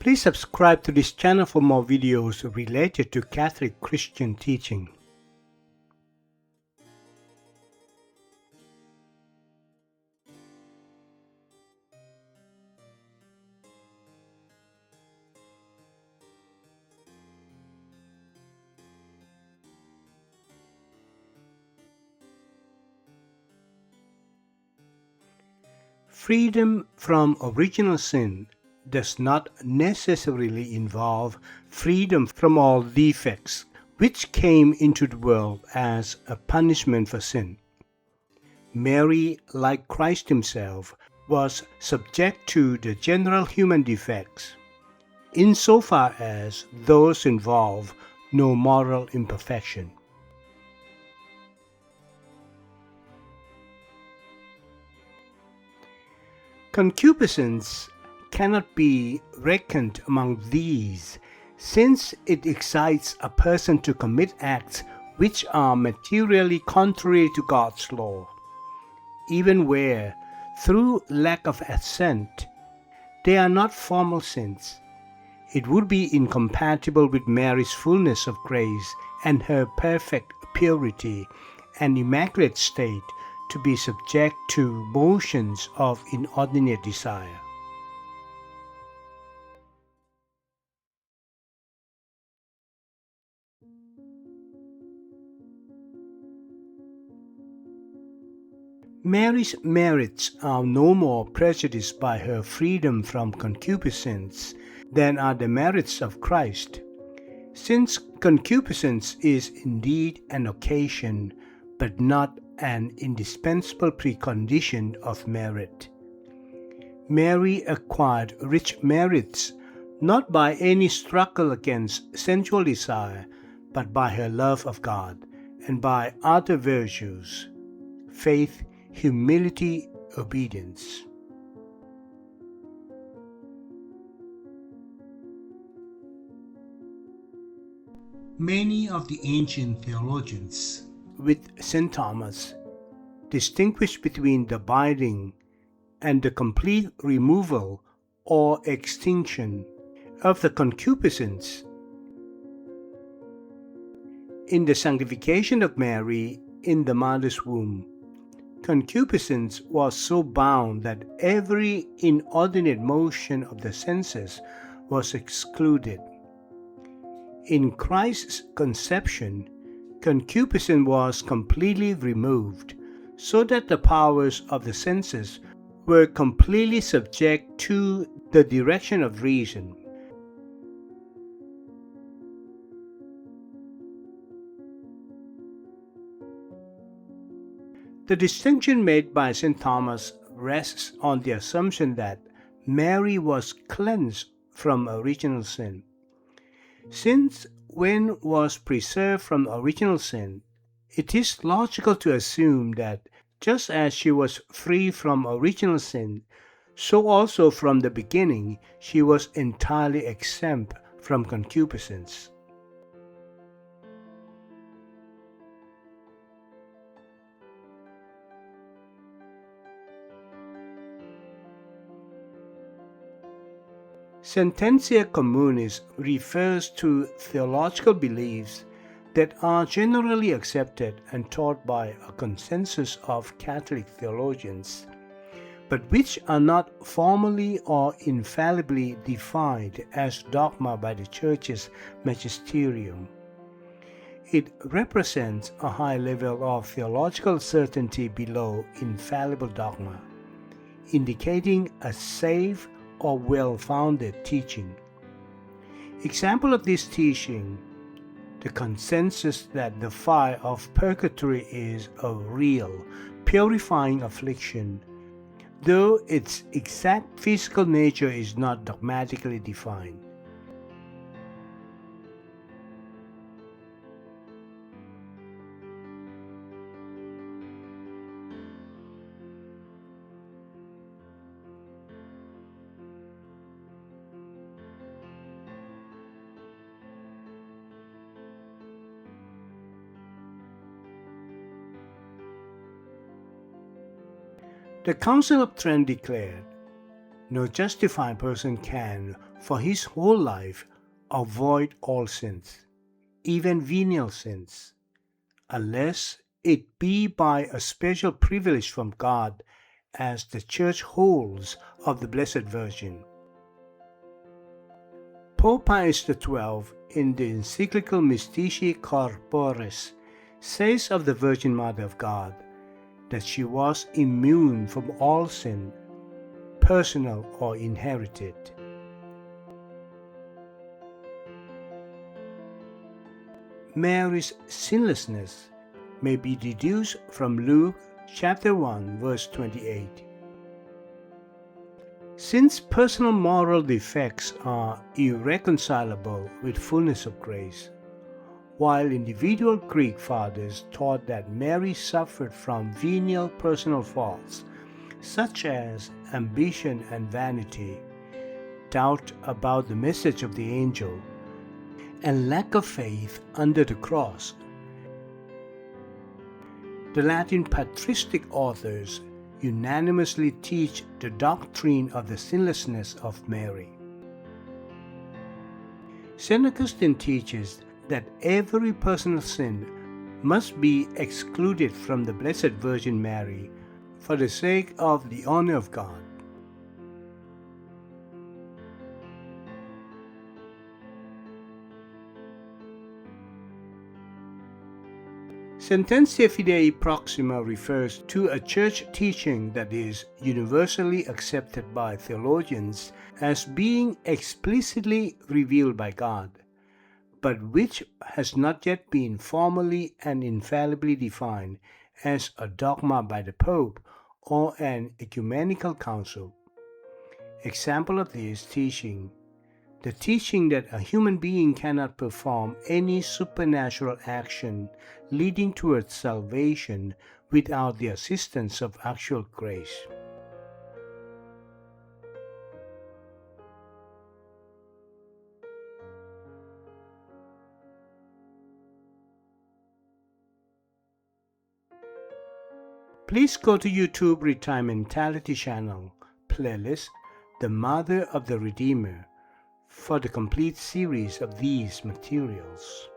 Please subscribe to this channel for more videos related to Catholic Christian teaching. Freedom from original sin does not necessarily involve freedom from all defects which came into the world as a punishment for sin. Mary, like Christ himself, was subject to the general human defects, insofar as those involve no moral imperfection. Concupiscence cannot be reckoned among these, since it excites a person to commit acts which are materially contrary to God's law, even where, through lack of assent, they are not formal sins. It would be incompatible with Mary's fullness of grace and her perfect purity and immaculate state to be subject to motions of inordinate desire. Mary's merits are no more prejudiced by her freedom from concupiscence than are the merits of Christ, since concupiscence is indeed an occasion, but not an indispensable precondition of merit. Mary acquired rich merits not by any struggle against sensual desire, but by her love of God and by other virtues: faith, humility, obedience. Many of the ancient theologians, with St. Thomas, distinguish between the abiding and the complete removal or extinction of the concupiscence. In the sanctification of Mary in the mother's womb, concupiscence was so bound that every inordinate motion of the senses was excluded. In Christ's conception, concupiscence was completely removed, so that the powers of the senses were completely subject to the direction of reason. The distinction made by St. Thomas rests on the assumption that Mary was cleansed from original sin. Since when was preserved from original sin, it is logical to assume that just as she was free from original sin, so also from the beginning she was entirely exempt from concupiscence. Sententia communis refers to theological beliefs that are generally accepted and taught by a consensus of Catholic theologians, but which are not formally or infallibly defined as dogma by the Church's magisterium. It represents a high level of theological certainty below infallible dogma, indicating a safe or well-founded teaching. Example of this teaching: the consensus that the fire of purgatory is a real, purifying affliction, though its exact physical nature is not dogmatically defined. The Council of Trent declared, No justified person can, for his whole life, avoid all sins, even venial sins, unless it be by a special privilege from God, as the Church holds of the Blessed Virgin. Pope Pius XII, in the encyclical Mystici Corporis, says of the Virgin Mother of God that she was immune from all sin, personal or inherited. Mary's sinlessness may be deduced from Luke chapter 1 verse 28. Since personal moral defects are irreconcilable with fullness of grace, while individual Greek fathers taught that Mary suffered from venial personal faults such as ambition and vanity, doubt about the message of the angel, and lack of faith under the cross, the Latin patristic authors unanimously teach the doctrine of the sinlessness of Mary. St. Augustine teaches that every personal sin must be excluded from the Blessed Virgin Mary for the sake of the honor of God. Sententia Fidei Proxima refers to a church teaching that is universally accepted by theologians as being explicitly revealed by God, but which has not yet been formally and infallibly defined as a dogma by the Pope or an ecumenical council. Example of this teaching: the teaching that a human being cannot perform any supernatural action leading towards salvation without the assistance of actual grace. Please go to YouTube Retimentality channel, playlist The Mother of the Redeemer, for the complete series of these materials.